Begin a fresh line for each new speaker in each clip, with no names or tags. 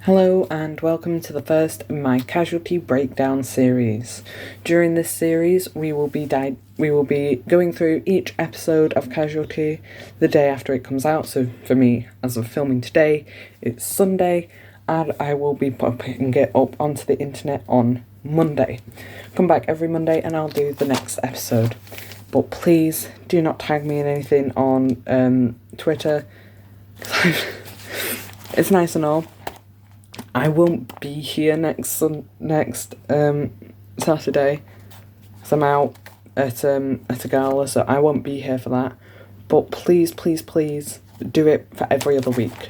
Hello and welcome to the first in my Casualty breakdown series. During this series, we will be going through each episode of Casualty the day after it comes out. So for me, as of filming today, it's Sunday, and I will be popping it up onto the internet on Monday. Come back every Monday and I'll do the next episode. But please do not tag me in anything on Twitter. It's nice and all. I won't be here next Saturday because I'm out at a gala, so I won't be here for that. But please do it for every other week.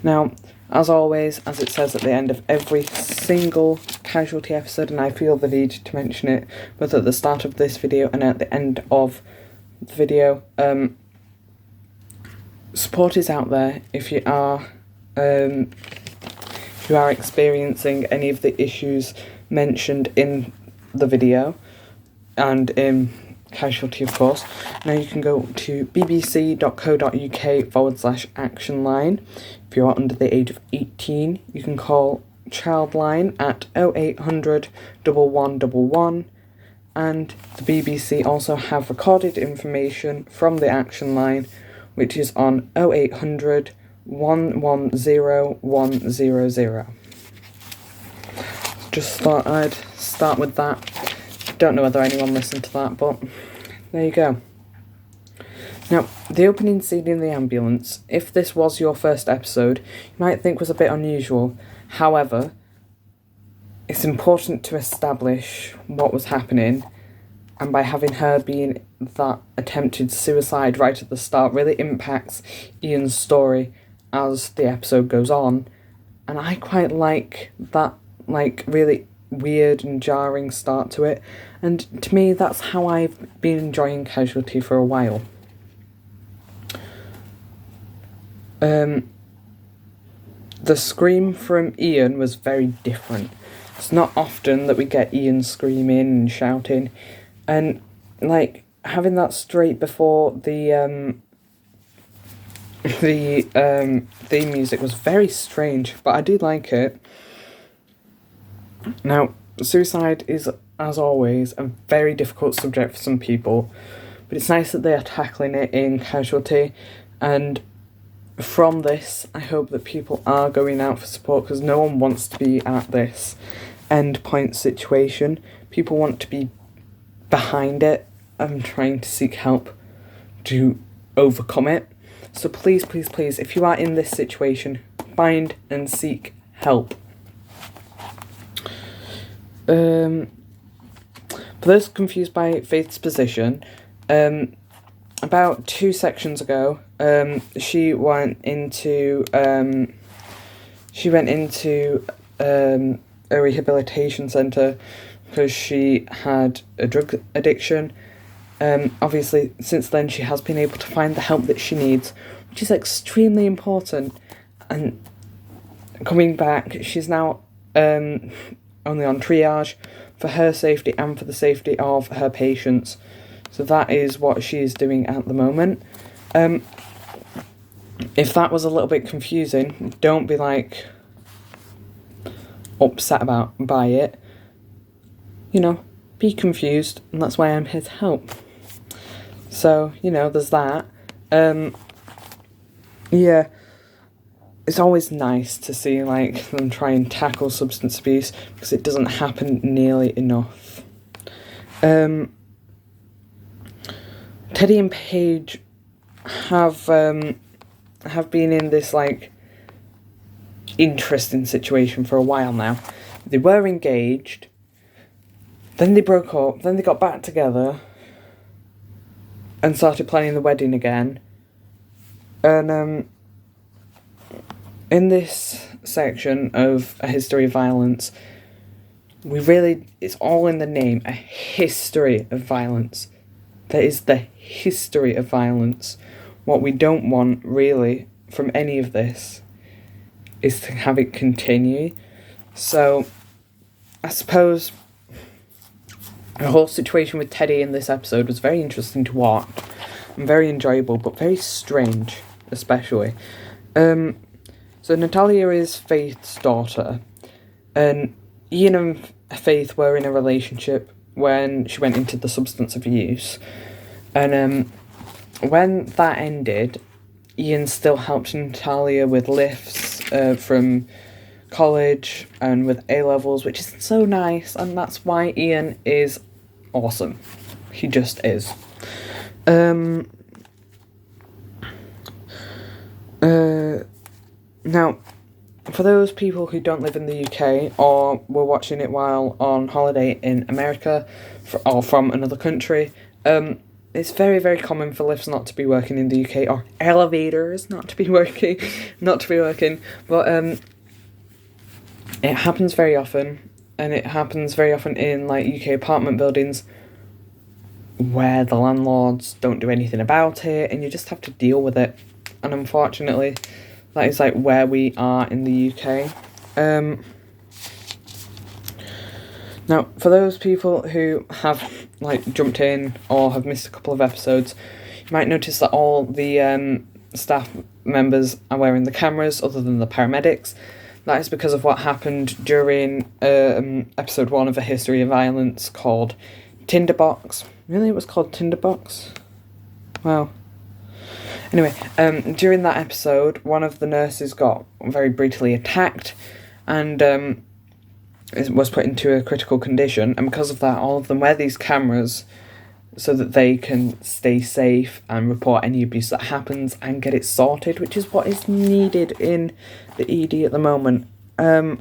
Now, as always, as it says at the end of every single Casualty episode, and I feel the need to mention it both at the start of this video and at the end of the video, support is out there if you are experiencing any of the issues mentioned in the video and in Casualty, of course. Now you can go to bbc.co.uk/action line. If you are under the age of 18, you can call Childline at 0800 1111, and the BBC also have recorded information from the action line, which is on 0800 110 100. Just thought I'd start with that. Don't know whether anyone listened to that, but there you go. Now, the opening scene in the ambulance, if this was your first episode, you might think was a bit unusual. However, it's important to establish what was happening, and by having her being that attempted suicide right at the start really impacts Ian's story as the episode goes on, and I quite like that, really weird and jarring start to it, and to me that's how I've been enjoying Casualty for a while. The scream from Ian was very different. It's not often that we get Ian screaming and shouting, and having that straight before the theme music was very strange, but I do like it. Now, suicide is, as always, a very difficult subject for some people, but it's nice that they are tackling it in Casualty, and from this, I hope that people are going out for support, because no one wants to be at this end point situation. People want to be behind it and trying to seek help to overcome it. So please, if you are in this situation, find and seek help. For those confused by Faith's position, about 2 sections ago, she went into a rehabilitation centre because she had a drug addiction. Obviously, since then, she has been able to find the help that she needs, which is extremely important. And coming back, she's now only on triage for her safety and for the safety of her patients. So that is what she is doing at the moment. If that was a little bit confusing, don't be upset by it. Be confused, and that's why I'm here to help. So, there's that. Yeah, it's always nice to see, them try and tackle substance abuse, because it doesn't happen nearly enough. Teddy and Paige have been in this, interesting situation for a while now. They were engaged, then they broke up, then they got back together and started planning the wedding again. And in this section of A History of Violence, it's all in the name, a history of violence. There is the history of violence. What we don't want, really, from any of this is to have it continue. So, I suppose the whole situation with Teddy in this episode was very interesting to watch and very enjoyable, but very strange, especially. So Natalia is Faith's daughter, and Ian and Faith were in a relationship when she went into the substance abuse, and when that ended, Ian still helped Natalia with lifts from college and with A-levels, which is so nice, and that's why Ian is awesome. He just is. Now, for those people who don't live in the UK or were watching it while on holiday in America or from another country, it's very, very common for lifts not to be working in the UK, or elevators not to be working, but it happens very often, and it happens very often in like UK apartment buildings where the landlords don't do anything about it, and you just have to deal with it. And unfortunately, that is like where we are in the UK. Now, for those people who have like jumped in or have missed a couple of episodes, you might notice that all the staff members are wearing the cameras other than the paramedics. That is because of what happened during episode 1 of A History of Violence called Tinderbox. Really, it was called Tinderbox? Wow. Anyway, during that episode, one of the nurses got very brutally attacked and was put into a critical condition, and because of that, all of them wear these cameras so that they can stay safe and report any abuse that happens and get it sorted, which is what is needed in the ED at the moment. The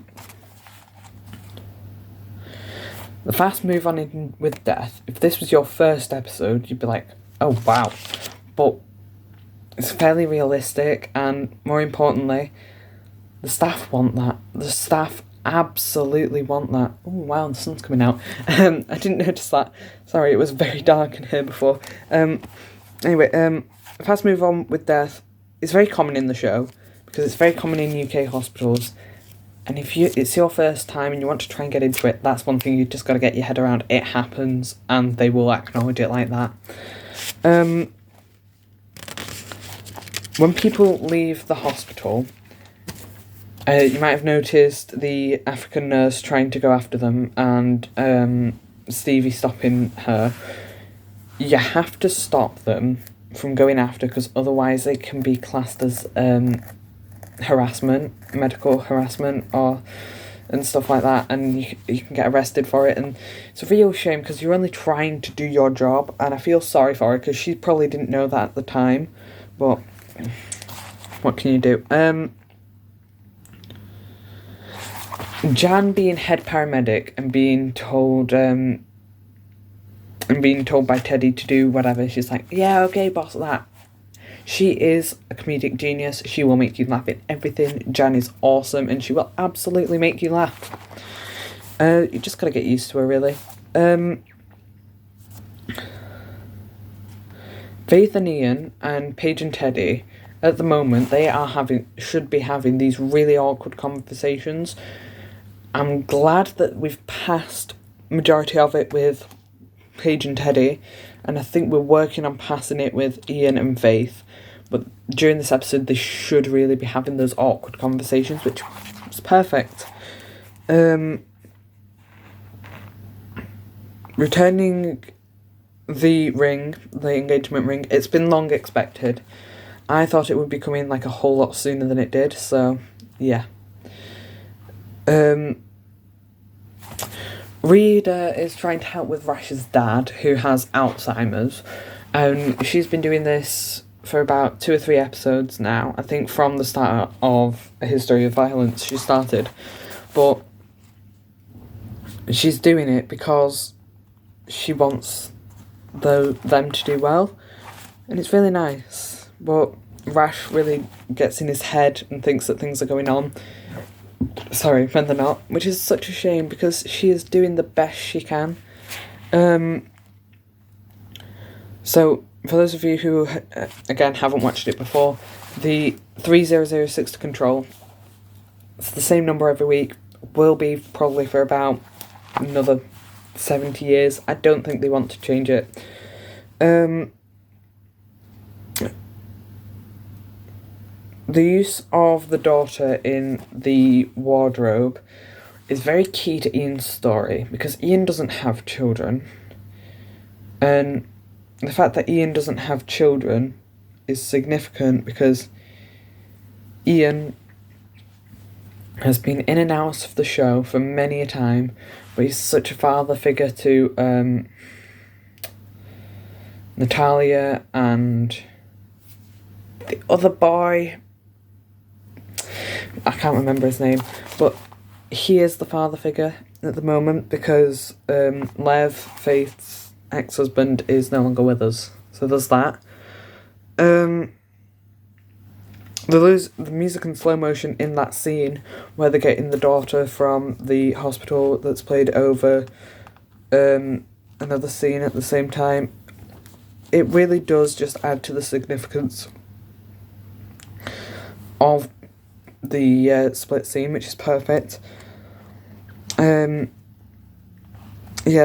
fast move on in with death. If this was your first episode, you'd be like, oh wow. But it's fairly realistic, and more importantly, the staff want that. The staff absolutely want that. Oh wow, the sun's coming out. I didn't notice that. Sorry, it was very dark in here before. Anyway, fast move on with death is very common in the show because it's very common in UK hospitals. And if it's your first time and you want to try and get into it, that's one thing you just got to get your head around. It happens, and they will acknowledge it like that. When people leave the hospital, you might have noticed the African nurse trying to go after them and Stevie stopping her. You have to stop them from going after, because otherwise they can be classed as harassment, medical harassment, and stuff like that, and you can get arrested for it, and it's a real shame because you're only trying to do your job, and I feel sorry for her because she probably didn't know that at the time, but what can you do? Jan being head paramedic and being told by Teddy to do whatever, she's like, yeah, okay, boss, that. She is a comedic genius. She will make you laugh at everything. Jan is awesome, and she will absolutely make you laugh. You just gotta get used to her, really. Faith and Ian and Paige and Teddy, at the moment, should be having these really awkward conversations. I'm glad that we've passed majority of it with Paige and Teddy, and I think we're working on passing it with Ian and Faith. But during this episode, they should really be having those awkward conversations, which is perfect. Returning the ring, the engagement ring, it's been long expected. I thought it would be coming like a whole lot sooner than it did, so yeah. Reed is trying to help with Rash's dad, who has Alzheimer's, and she's been doing this for about 2 or 3 episodes now. I think from the start of A History of Violence she started, but she's doing it because she wants them to do well, and it's really nice. But Rash really gets in his head and thinks that things are going on when they're not, which is such a shame because she is doing the best she can. So for those of you who again haven't watched it before, the 3006 to control, it's the same number every week, will be probably for about another 70 years. I don't think they want to change it. the use of the daughter in the wardrobe is very key to Ian's story, because Ian doesn't have children. And the fact that Ian doesn't have children is significant because Ian has been in and out of the show for many a time, but he's such a father figure to Natalia and the other boy. I can't remember his name, but he is the father figure at the moment because Lev, Faith's ex-husband, is no longer with us. So there's that. The music in slow motion in that scene where they're getting the daughter from the hospital that's played over another scene at the same time, it really does just add to the significance of the split scene, which is perfect.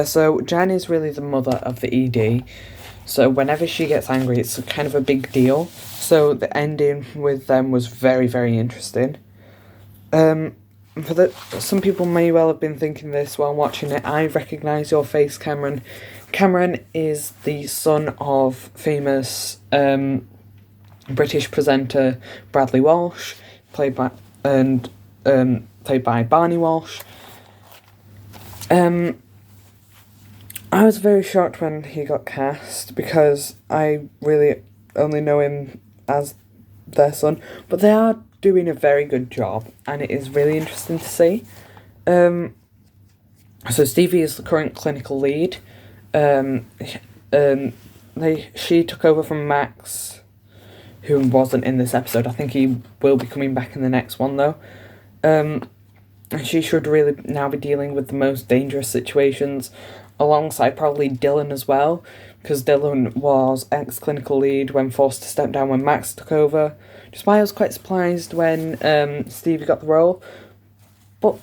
So Jan is really the mother of the ED. So whenever she gets angry, it's kind of a big deal. So the ending with them was very, very interesting. Some people may well have been thinking this while watching it. I recognise your face, Cameron. Cameron is the son of famous British presenter Bradley Walsh, played by Barney Walsh. I was very shocked when he got cast because I really only know him as their son, but they are doing a very good job and it is really interesting to see. So Stevie is the current clinical lead. She took over from Max, who wasn't in this episode. I think he will be coming back in the next one though. And she should really now be dealing with the most dangerous situations, alongside probably Dylan as well, because Dylan was ex-clinical lead when forced to step down when Max took over. Just why I was quite surprised when Stevie got the role. But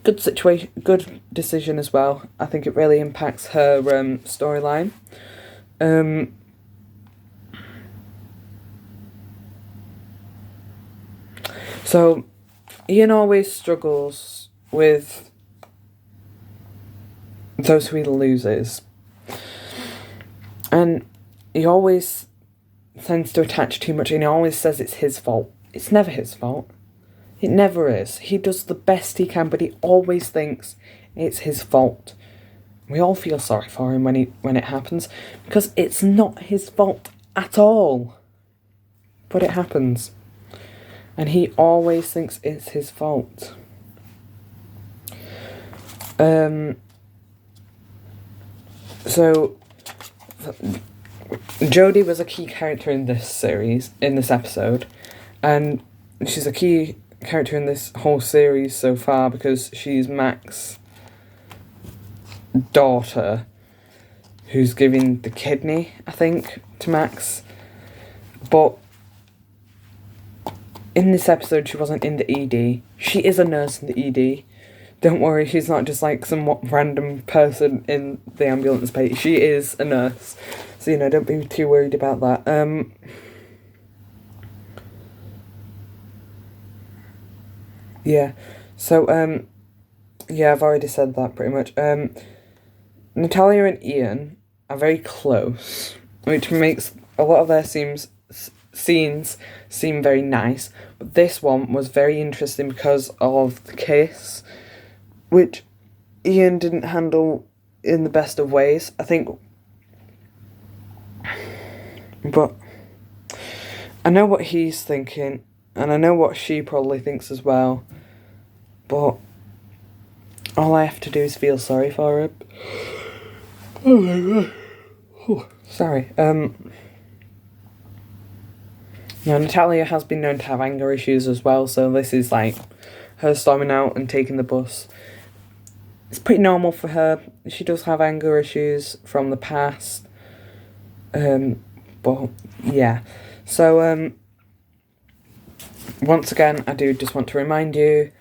good decision as well. I think it really impacts her storyline. So Ian always struggles with those who he loses. And he always tends to attach too much and he always says it's his fault. It's never his fault. It never is. He does the best he can, but he always thinks it's his fault. We all feel sorry for him when it happens, because it's not his fault at all. But it happens. And he always thinks it's his fault. So Jodie was a key character in this episode, and she's a key character in this whole series so far because she's Max's daughter, who's giving the kidney, I think, to Max. But in this episode, she wasn't in the ED. She is a nurse in the ED. Don't worry, she's not just like some random person in the ambulance bay. She is a nurse. So, don't be too worried about that. I've already said that pretty much. Natalia and Ian are very close, which makes a lot of their scenes seem very nice. But this one was very interesting because of the kiss, which Ian didn't handle in the best of ways, I think. But I know what he's thinking, and I know what she probably thinks as well. But all I have to do is feel sorry for her. Oh my god. Sorry. Natalia has been known to have anger issues as well, so this is like her storming out and taking the bus. It's pretty normal for her. She does have anger issues from the past. But yeah. So once again, I do just want to remind you,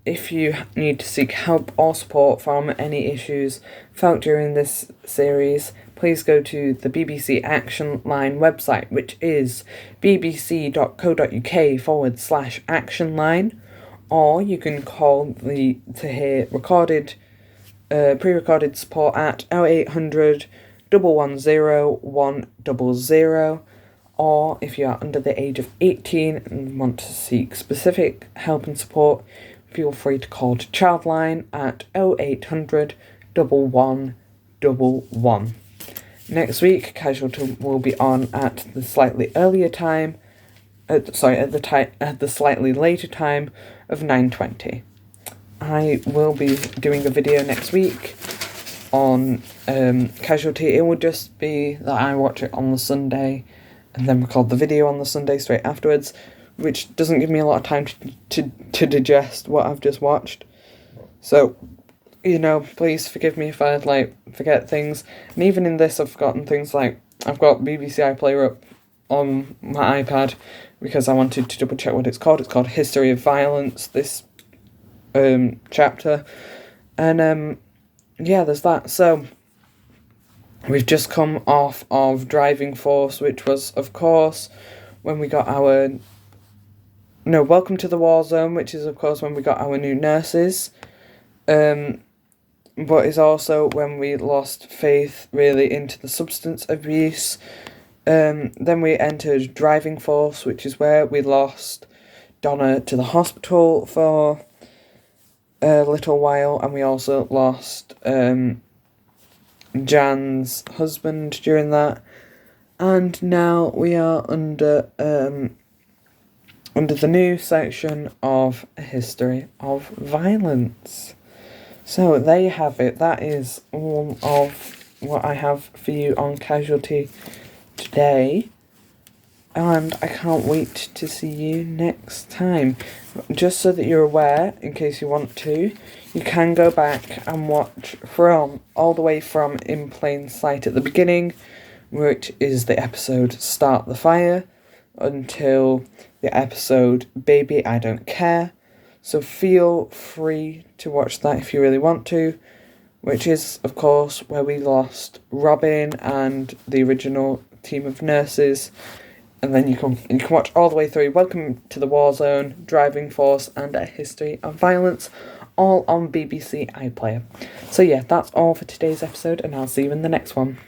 if you need to seek help or support from any issues felt during this series, please go to the BBC Action Line website, which is bbc.co.uk/action line, or you can call to hear pre-recorded support at 0800 110 100, or if you are under the age of 18 and want to seek specific help and support, feel free to call to Childline at 0800 1111. Next week, Casualty will be on at the slightly earlier time, at the slightly later time of 9:20. I will be doing a video next week on Casualty. It will just be that I watch it on the Sunday and then record the video on the Sunday straight afterwards, which doesn't give me a lot of time to digest what I've just watched. So, please forgive me if I forget things. And even in this, I've forgotten things like I've got BBC iPlayer up on my iPad because I wanted to double check what it's called. It's called History of Violence, this chapter. And there's that. So we've just come off of Driving Force, which was, of course, when we got Welcome to the War Zone, which is, of course, when we got our new nurses. But it's also when we lost faith, really, into the substance abuse. Then we entered Driving Force, which is where we lost Donna to the hospital for a little while, and we also lost Jan's husband during that. And now we are under the new section of History of Violence. So there you have it. That is all of what I have for you on Casualty today. And I can't wait to see you next time. Just so that you're aware, in case you want to, you can go back and watch all the way from In Plain Sight at the beginning, which is the episode Start the Fire, until the episode Baby I Don't Care. So feel free to watch that if you really want to, which is, of course, where we lost Robin and the original team of nurses. And then you can watch all the way through Welcome to the War Zone, Driving Force, and A History of Violence, all on BBC iPlayer. So yeah, that's all for today's episode, and I'll see you in the next one.